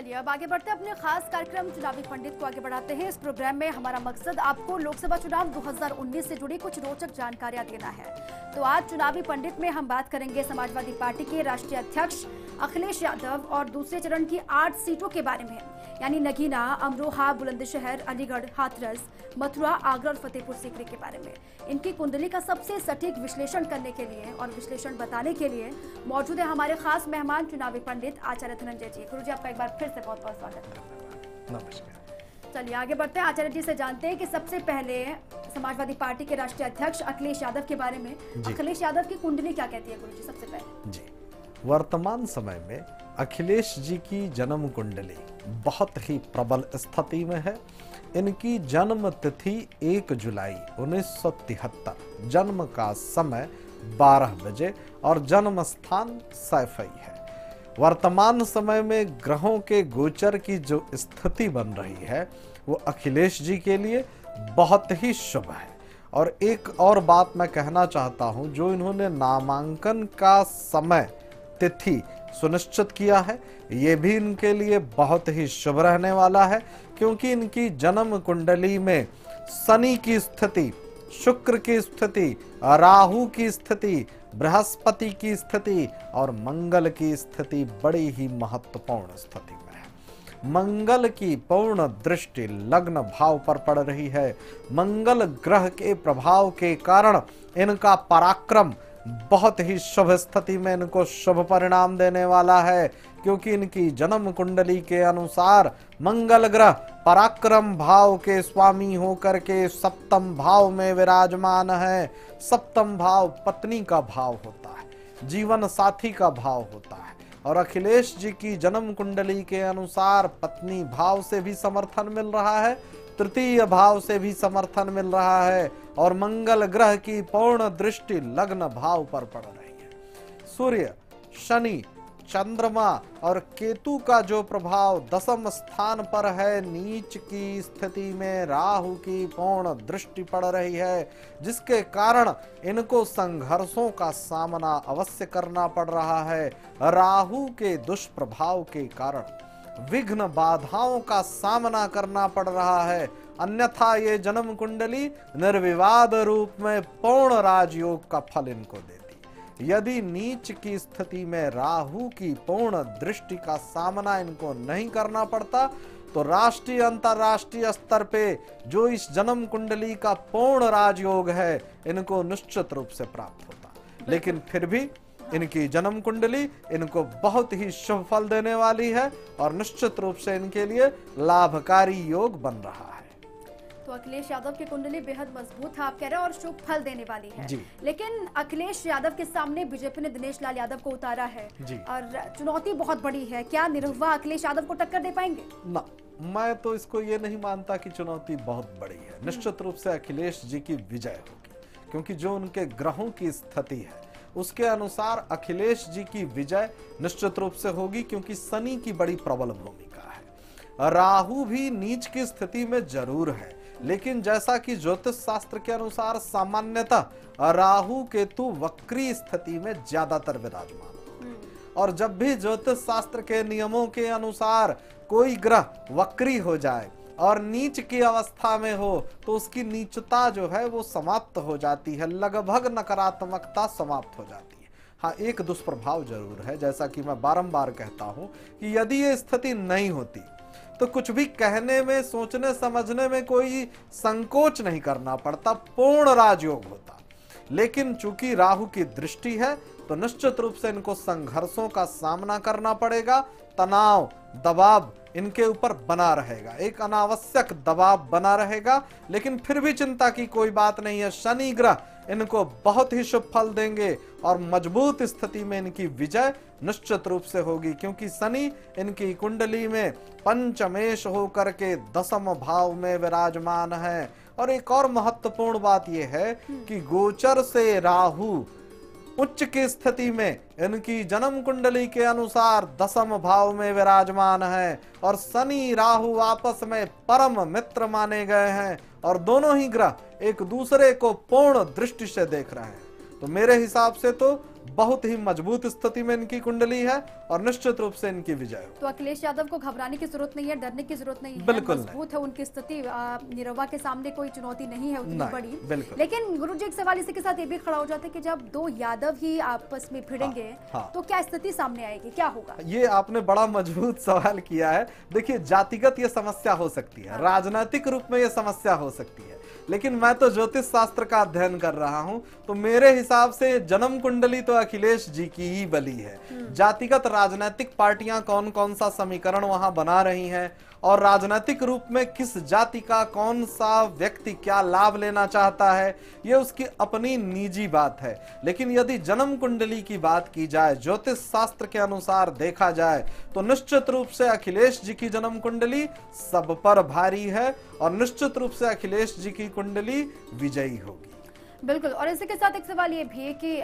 चलिए अब आगे बढ़ते हैं अपने खास कार्यक्रम चुनावी पंडित को आगे बढ़ाते हैं। इस प्रोग्राम में हमारा मकसद आपको लोकसभा चुनाव 2019 से जुड़ी कुछ रोचक जानकारियां देना है। तो आज चुनावी पंडित में हम बात करेंगे समाजवादी पार्टी के राष्ट्रीय अध्यक्ष अखिलेश यादव और दूसरे चरण की 8 सीटों के बारे में, यानी नगीना, अमरोहा, बुलंदशहर, अलीगढ़, हाथरस, मथुरा, आगरा और फतेहपुर सीकरी के बारे में। इनकी कुंडली का सबसे सटीक विश्लेषण करने के लिए और विश्लेषण बताने के लिए मौजूद है हमारे खास मेहमान चुनावी पंडित आचार्य धनंजय जी। गुरुजी, आपका एक बार फिर से बहुत बहुत स्वागत है। नमस्कार। चलिए आगे बढ़ते हैं। आचार्य जी से जानते हैं कि सबसे पहले समाजवादी पार्टी के राष्ट्रीय अध्यक्ष अखिलेश यादव के बारे में। अखिलेश यादव की कुंडली क्या कहती है गुरुजी? सबसे पहले जी, वर्तमान समय में अखिलेश जी की जन्म कुंडली बहुत ही प्रबल स्थिति में है। इनकी जन्म तिथि 1 जुलाई 1973, जन्म का समय 12 बजे और जन्म स्थान सैफई है। वर्तमान समय में ग्रहों के गोचर की जो स्थिति बन रही है वो अखिलेश जी के लिए बहुत ही शुभ है। और एक और बात मैं कहना चाहता हूं, जो इन्होंने नामांकन का समय तिथि सुनिश्चित किया है, ये भी इनके लिए बहुत ही शुभ रहने वाला है, क्योंकि इनकी जन्म कुंडली में शनि की स्थिति, शुक्र की स्थिति, राहु की स्थिति, बृहस्पति की स्थिति और मंगल की स्थिति बड़ी ही महत्वपूर्ण स्थिति में है। मंगल की पूर्ण दृष्टि लग्न भाव पर पड़ रही है। मंगल ग्रह के प्रभाव के कारण इनका पराक्रम बहुत ही शुभ स्थिति में इनको शुभ परिणाम देने वाला है, क्योंकि इनकी जन्म कुंडली के अनुसार मंगल ग्रह पराक्रम भाव के स्वामी होकर के सप्तम भाव में विराजमान है। सप्तम भाव पत्नी का भाव होता है, जीवन साथी का भाव होता है। और अखिलेश जी की जन्म कुंडली के अनुसार पत्नी भाव से भी समर्थन मिल रहा है, तृतीय भाव से भी समर्थन मिल रहा है और मंगल ग्रह की पूर्ण दृष्टि लग्न भाव पर पड़ रही है। सूर्य, शनि, चंद्रमा और केतु का जो प्रभाव 10वें स्थान पर है, नीच की स्थिति में राहु की पूर्ण दृष्टि पड़ रही है, जिसके कारण इनको संघर्षों का सामना अवश्य करना पड़ रहा है। राहु के दुष्प्रभाव के कारण विघ्न बाधाओं का सामना करना पड़ रहा है, अन्यथा ये जन्म कुंडली निर्विवाद रूप में पूर्ण राजयोग का फल इनको देती। यदि नीच की स्थिति में राहु की पूर्ण दृष्टि का सामना इनको नहीं करना पड़ता तो राष्ट्रीय अंतर्राष्ट्रीय स्तर पे जो इस जन्म कुंडली का पूर्ण राजयोग है इनको निश्चित रूप से प्राप्त होता। लेकिन फिर भी इनकी जन्म कुंडली इनको बहुत ही शुभ फल देने वाली है और निश्चित रूप से इनके लिए लाभकारी योग बन रहा है। तो अखिलेश यादव की कुंडली बेहद मजबूत है, आप कह रहे हैं, और शुभ फल देने वाली है जी। लेकिन अखिलेश यादव के सामने बीजेपी ने दिनेश लाल यादव को उतारा है जी। और चुनौती बहुत बड़ी है। क्या निरहुआ अखिलेश यादव को टक्कर दे पाएंगे? ना, मैं तो इसको ये नहीं मानता कि चुनौती बहुत बड़ी है। निश्चित रूप से अखिलेश जी की विजय होगी, क्योंकि जो उनके ग्रहों की स्थिति है उसके अनुसार अखिलेश जी की विजय निश्चित रूप से होगी, क्योंकि शनि की बड़ी प्रबल भूमिका है। राहु भी नीच की स्थिति में जरूर है, लेकिन जैसा कि ज्योतिष शास्त्र के अनुसार सामान्यतः राहु केतु वक्री स्थिति में ज्यादातर विराजमान, और जब भी ज्योतिष शास्त्र के नियमों के अनुसार कोई ग्रह वक्री हो जाए और नीच की अवस्था में हो तो उसकी नीचता जो है वो समाप्त हो जाती है, लगभग नकारात्मकता समाप्त हो जाती है। हाँ, एक दुष्प्रभाव जरूर है, जैसा कि मैं बारंबार कहता हूं कि यदि ये स्थिति नहीं होती तो कुछ भी कहने में, सोचने समझने में कोई संकोच नहीं करना पड़ता, पूर्ण राजयोग होता। लेकिन चूंकि राहु की दृष्टि है तो निश्चित रूप से इनको संघर्षों का सामना करना पड़ेगा, तनाव, दबाव इनके ऊपर बना रहेगा, एक अनावश्यक दबाव बना रहेगा। लेकिन फिर भी चिंता की कोई बात नहीं है, शनि ग्रह इनको बहुत ही शुभ फल देंगे और मजबूत स्थिति में इनकी विजय निश्चित रूप से होगी, क्योंकि शनि इनकी कुंडली में पंचमेश होकर के 10वें भाव में विराजमान है। और एक और महत्वपूर्ण बात यह है कि गोचर से राहु उच्च की स्थिति में इनकी जन्म कुंडली के अनुसार 10वें भाव में विराजमान है और शनि राहु आपस में परम मित्र माने गए हैं और दोनों ही ग्रह एक दूसरे को पूर्ण दृष्टि से देख रहे हैं। तो मेरे हिसाब से तो बहुत ही मजबूत स्थिति में इनकी कुंडली है और निश्चित रूप से इनकी विजय हो। तो अखिलेश यादव को घबराने की जरूरत नहीं है, डरने की जरूरत नहीं है, बिल्कुल मजबूत है उनकी स्थिति। निरहुआ के सामने कोई चुनौती नहीं है उतनी बड़ी। बिल्कुल। लेकिन गुरुजी एक सवाल इसी के साथ ये भी खड़ा हो जाता है कि जब दो यादव ही आपस में भिड़ेंगे तो क्या स्थिति सामने आएगी, क्या होगा? ये आपने बड़ा मजबूत सवाल किया है। देखिए, जातिगत ये समस्या हो सकती है, राजनीतिक रूप में ये समस्या हो सकती है, लेकिन मैं तो ज्योतिष शास्त्र का अध्ययन कर रहा हूं, तो मेरे हिसाब से जन्म कुंडली तो अखिलेश जी की ही बली है। जातिगत राजनीतिक पार्टियां कौन कौन सा समीकरण वहां बना रही हैं और राजनीतिक रूप में किस जाति का कौन सा व्यक्ति क्या लाभ लेना चाहता है, ये उसकी अपनी निजी बात है। लेकिन यदि जन्म कुंडली की बात की जाए, ज्योतिष शास्त्र के अनुसार देखा जाए, तो निश्चित रूप से अखिलेश जी की जन्म कुंडली सब पर भारी है और निश्चित रूप से अखिलेश जी की कुंडली विजयी होगी। बिल्कुल। और इसी के साथ एक सवाल ये भी है कि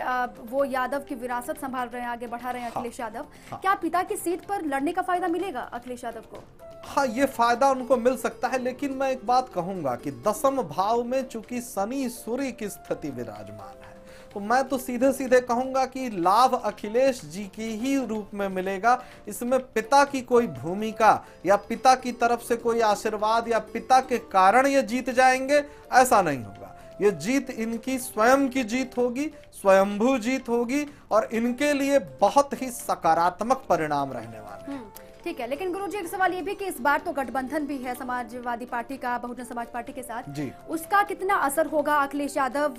वो यादव की विरासत संभाल रहे हैं, आगे बढ़ा रहे हैं अखिलेश यादव। क्या पिता की सीट पर लड़ने का फायदा मिलेगा अखिलेश यादव को? हाँ, ये फायदा उनको मिल सकता है, लेकिन मैं एक बात कहूंगा कि दसम भाव में चूंकि शनि सूर्य की स्थिति विराजमान है, तो मैं तो सीधे सीधे कहूंगा कि लाभ अखिलेश जी की ही रूप में मिलेगा। इसमें पिता की कोई भूमिका या पिता की तरफ से कोई आशीर्वाद या पिता के कारण ये जीत जाएंगे, ऐसा नहीं होगा। ये जीत इनकी स्वयं की जीत होगी, स्वयंभू जीत होगी और इनके लिए बहुत ही सकारात्मक परिणाम रहने वाले हैं। ठीक है। लेकिन गुरुजी एक सवाल ये भी कि इस बार तो गठबंधन भी है समाजवादी पार्टी का बहुजन समाज पार्टी के साथ जी। उसका कितना असर होगा अखिलेश यादव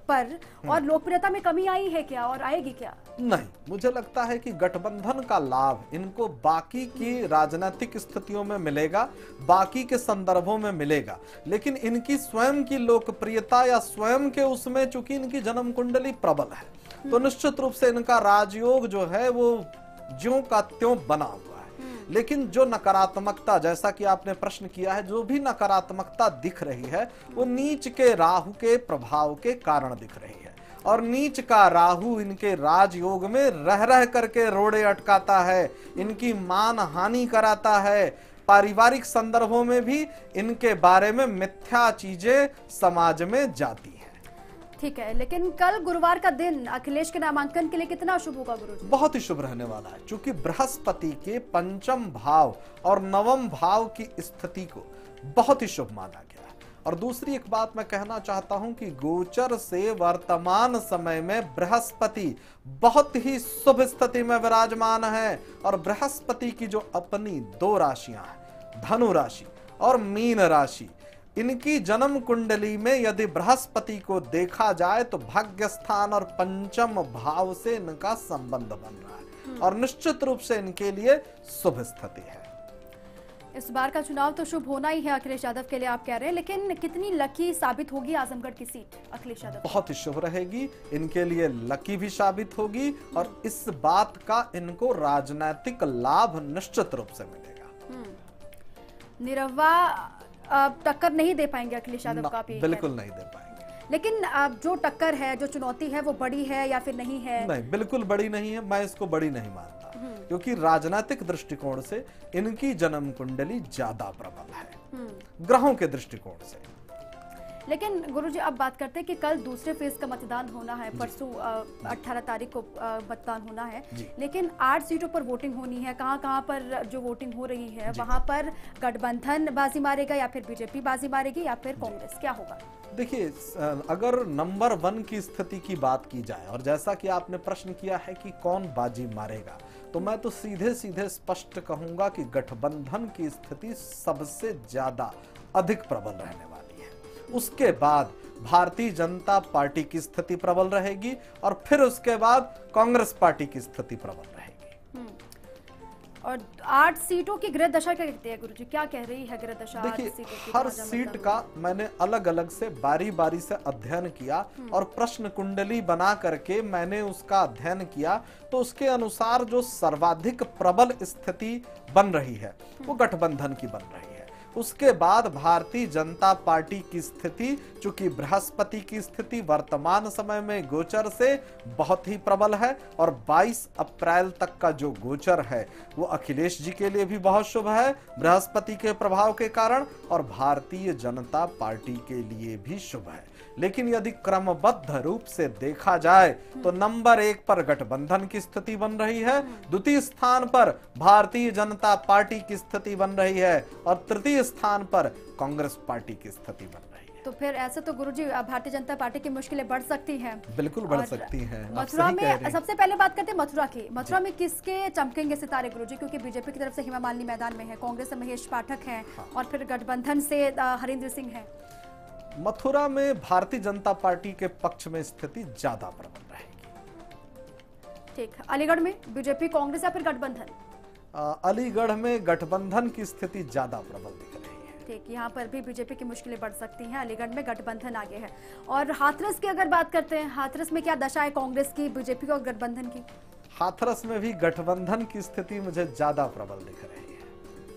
पर, और लोकप्रियता में कमी आई है क्या और आएगी क्या? नहीं, मुझे लगता है कि गठबंधन का लाभ इनको बाकी की राजनीतिक स्थितियों में मिलेगा, बाकी के संदर्भों में मिलेगा, लेकिन इनकी स्वयं की लोकप्रियता या स्वयं के उसमें चूंकि इनकी जन्म कुंडली प्रबल है, तो निश्चित रूप से इनका राजयोग जो है वो ज्यों का त्यों बना हुआ। लेकिन जो नकारात्मकता, जैसा कि आपने प्रश्न किया है, जो भी नकारात्मकता दिख रही है वो नीच के राहु के प्रभाव के कारण दिख रही है। और नीच का राहु इनके राजयोग में रह रह करके रोड़े अटकाता है, इनकी मान हानि कराता है, पारिवारिक संदर्भों में भी इनके बारे में मिथ्या चीजें समाज में जाती है। ठीक है। लेकिन कल गुरुवार का दिन अखिलेश के नामांकन के लिए कितना शुभ होगा गुरुजी? बहुत ही शुभ रहने वाला है, क्योंकि बृहस्पति के पंचम भाव और नवम भाव की स्थिति को बहुत ही शुभ माना गया है। और दूसरी एक बात मैं कहना चाहता हूं कि गोचर से वर्तमान समय में बृहस्पति बहुत ही शुभ स्थिति में विराजमान है। और बृहस्पति की जो अपनी दो राशियां हैं, धनु राशि और मीन राशि, इनकी जन्म कुंडली में यदि बृहस्पति को देखा जाए तो भाग्य स्थान और पंचम भाव से इनका संबंध बन रहा है और निश्चित रूप से इनके लिए शुभ स्थिति है। इस बार का चुनाव तो शुभ होना ही है अखिलेश यादव के लिए, आप कह रहे हैं, लेकिन कितनी लकी साबित होगी आजमगढ़ की सीट अखिलेश यादव? बहुत ही शुभ रहेगी, इनके लिए लकी भी साबित होगी और इस बात का इनको राजनीतिक लाभ निश्चित रूप से मिलेगा। निरहुआ टक्कर नहीं दे पाएंगे अखिलेश यादव का? बिल्कुल नहीं दे पाएंगे। लेकिन जो टक्कर है, जो चुनौती है, वो बड़ी है या फिर नहीं है? नहीं, बिल्कुल बड़ी नहीं है, मैं इसको बड़ी नहीं मानता, क्योंकि राजनीतिक दृष्टिकोण से इनकी जन्म कुंडली ज्यादा प्रबल है ग्रहों के दृष्टिकोण से। लेकिन गुरुजी अब बात करते हैं कि कल दूसरे फेज का मतदान होना है, परसों 18 तारीख को मतदान होना है, लेकिन 8 सीटों पर वोटिंग होनी है। कहाँ पर जो वोटिंग हो रही है वहां पर गठबंधन बाजी मारेगा या फिर बीजेपी बाजी मारेगी या फिर कांग्रेस, क्या होगा? देखिए, अगर नंबर 1 की स्थिति की बात की जाए और जैसा कि आपने प्रश्न किया है कि कौन बाजी मारेगा, तो मैं तो सीधे सीधे स्पष्ट कहूंगा कि गठबंधन की स्थिति सबसे ज्यादा अधिक प्रबल रहने वाली है। उसके बाद भारतीय जनता पार्टी की स्थिति प्रबल रहेगी और फिर उसके बाद कांग्रेस पार्टी की स्थिति प्रबल रहेगी। और 8 सीटों की ग्रह दशा क्या कहती है गुरुजी, क्या कह रही है ग्रह दशा? देखिए, हर सीट का मैंने अलग अलग से बारी बारी से अध्ययन किया और प्रश्न कुंडली बना करके मैंने उसका अध्ययन किया, तो उसके अनुसार जो सर्वाधिक प्रबल स्थिति बन रही है वो गठबंधन की बन रही है। उसके बाद भारतीय जनता पार्टी की स्थिति, चूंकि बृहस्पति की स्थिति वर्तमान समय में गोचर से बहुत ही प्रबल है और 22 अप्रैल तक का जो गोचर है वो अखिलेश जी के लिए भी बहुत शुभ है बृहस्पति के प्रभाव के कारण, और भारतीय जनता पार्टी के लिए भी शुभ है। लेकिन यदि क्रमबद्ध रूप से देखा जाए तो नंबर 1 पर गठबंधन की स्थिति बन रही है, द्वितीय स्थान पर भारतीय जनता पार्टी की स्थिति बन रही है और तृतीय स्थान पर कांग्रेस पार्टी की स्थिति बन रही है। तो फिर ऐसे तो गुरुजी भारतीय जनता पार्टी की मुश्किलें बढ़ सकती हैं। बिल्कुल बढ़ सकती हैं। मथुरा में सबसे पहले बात करते हैं मथुरा की। मथुरा में किसके चमकेंगे सितारे गुरुजी? क्योंकि बीजेपी की तरफ से हेमा मालिनी मैदान में है, कांग्रेस से महेश पाठक हैं और फिर गठबंधन से हरिंद्र सिंह है। मथुरा में भारतीय जनता पार्टी के पक्ष में स्थिति ज्यादा प्रबल रहेगी। ठीक। अलीगढ़ में बीजेपी कांग्रेस या फिर गठबंधन? अलीगढ़ में गठबंधन की स्थिति ज्यादा प्रबल दिख रही है। ठीक, यहाँ पर भी बीजेपी की मुश्किलें बढ़ सकती हैं। अलीगढ़ में गठबंधन आगे है। और हाथरस की अगर बात करते हैं, हाथरस में क्या दशा है कांग्रेस की, बीजेपी और गठबंधन की? हाथरस में भी गठबंधन की स्थिति मुझे ज्यादा प्रबल दिख रही है।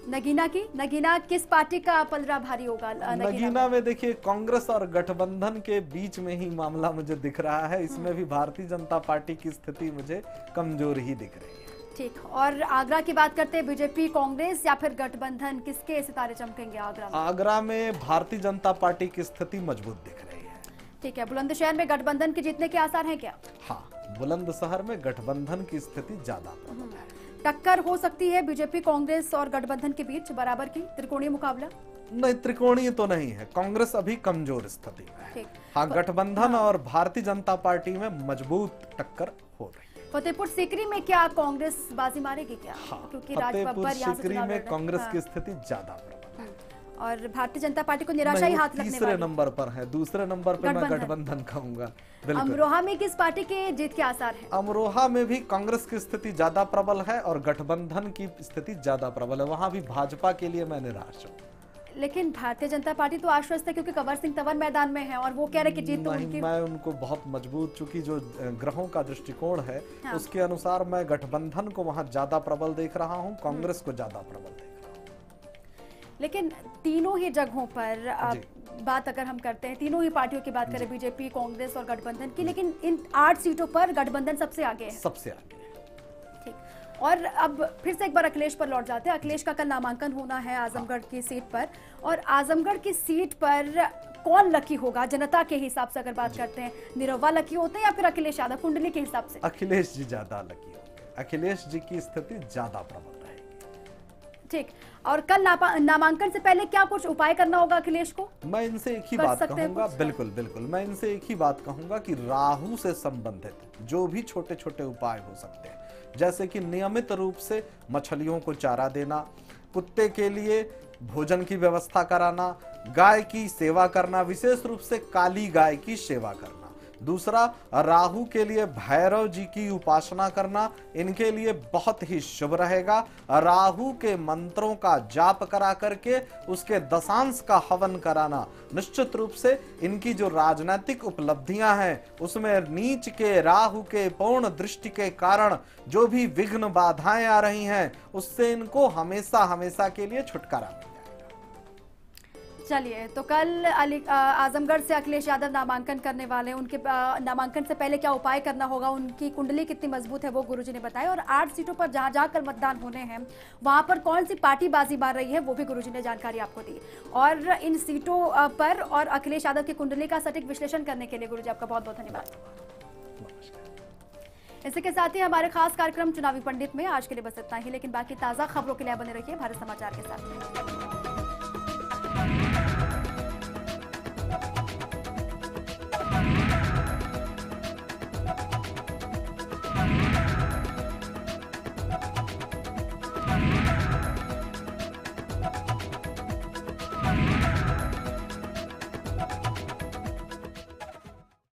नगीना किस पार्टी का पलड़ा भारी होगा? नगीना में देखिए कांग्रेस और गठबंधन के बीच में ही मामला मुझे दिख रहा है। इसमें भी भारतीय जनता पार्टी की स्थिति मुझे कमजोर ही दिख रही है। ठीक। और आगरा की बात करते हैं, बीजेपी कांग्रेस या फिर गठबंधन, किसके सितारे चमकेंगे आगरा में? आगरा में भारतीय जनता पार्टी की स्थिति मजबूत दिख रही है। ठीक है। बुलंदशहर में गठबंधन के जीतने के आसार हैं क्या? हाँ, बुलंदशहर में गठबंधन की स्थिति ज्यादा प्रबल है। टक्कर हो सकती है बीजेपी कांग्रेस और गठबंधन के बीच, बराबर की त्रिकोणीय मुकाबला? नहीं, त्रिकोणीय तो नहीं है। कांग्रेस अभी कमजोर स्थिति में है। हाँ, गठबंधन और भारतीय जनता पार्टी में मजबूत टक्कर हो रही है। फतेहपुर सीकरी में क्या कांग्रेस बाजी मारेगी क्या? हाँ, क्योंकि फतेहपुर सीकरी में कांग्रेस की स्थिति ज्यादा प्रबल है और भारतीय जनता पार्टी को निराशा ही हाथ लगने वाली। तीसरे नंबर पर है, दूसरे नंबर पर मैं गठबंधन कहूंगा। अमरोहा में किस पार्टी के जीत के आसार हैं? अमरोहा में भी कांग्रेस की स्थिति ज्यादा प्रबल है और गठबंधन की स्थिति ज्यादा प्रबल है। वहां भी भाजपा के लिए मैं निराश हूँ। लेकिन भारतीय जनता पार्टी तो आश्वस्त है क्योंकि कंवर सिंह तंवर मैदान में है और वो कह रहे कि जीत तो उनकी। मैं उनको बहुत मजबूत, चूंकि जो ग्रहों का दृष्टिकोण है उसके अनुसार मैं गठबंधन को वहां ज्यादा प्रबल देख रहा हूं, कांग्रेस को ज्यादा प्रबल देख रहा हूं। लेकिन तीनों ही जगहों पर बात अगर हम करते हैं, तीनों ही पार्टियों की बात करें, बीजेपी, कांग्रेस और गठबंधन की, लेकिन इन 8 सीटों पर गठबंधन सबसे आगे है। सबसे आगे। और अब फिर से एक बार अखिलेश पर लौट जाते हैं। अखिलेश का कल नामांकन होना है आजमगढ़ की सीट पर, और आजमगढ़ की सीट पर कौन लकी होगा जनता के हिसाब से अगर बात करते हैं? निरहुआ लकी होते हैं या फिर अखिलेश यादव कुंडली के हिसाब से? अखिलेश जी ज्यादा लकी होंगे। अखिलेश जी की स्थिति ज्यादा प्रबल रहेगी। ठीक। और कल नामांकन से पहले क्या कुछ उपाय करना होगा अखिलेश को? मैं इनसे एक ही बात कहूंगा। बिल्कुल बिल्कुल, मैं इनसे एक ही बात कहूंगा कि राहु से संबंधित जो भी छोटे छोटे उपाय हो सकते हैं, जैसे कि नियमित रूप से मछलियों को चारा देना, कुत्ते के लिए भोजन की व्यवस्था कराना, गाय की सेवा करना, विशेष रूप से काली गाय की सेवा करना। दूसरा, राहु के लिए भैरव जी की उपासना करना, इनके लिए बहुत ही शुभ रहेगा। राहु के मंत्रों का जाप करा करके उसके दशांश का हवन कराना निश्चित रूप से इनकी जो राजनीतिक उपलब्धियां हैं उसमें नीच के राहु के पूर्ण दृष्टि के कारण जो भी विघ्न बाधाएं आ रही हैं उससे इनको हमेशा हमेशा के लिए छुटकारा मिल जाएगा। चलिए, तो कल आजमगढ़ से अखिलेश यादव नामांकन करने वाले हैं। उनके नामांकन से पहले क्या उपाय करना होगा, उनकी कुंडली कितनी मजबूत है वो गुरुजी ने बताया, और 8 सीटों पर जहां जहां कल मतदान होने हैं वहां पर कौन सी पार्टी बाजी मार रही है वो भी गुरुजी ने जानकारी आपको दी। और इन सीटों पर और अखिलेश यादव की कुंडली का सटीक विश्लेषण करने के लिए गुरुजी आपका बहुत बहुत धन्यवाद। इसी के साथ ही हमारे खास कार्यक्रम चुनावी पंडित में आज के लिए बस इतना ही, लेकिन बाकी ताजा खबरों के लिए बने रहिए भारत समाचार के साथ।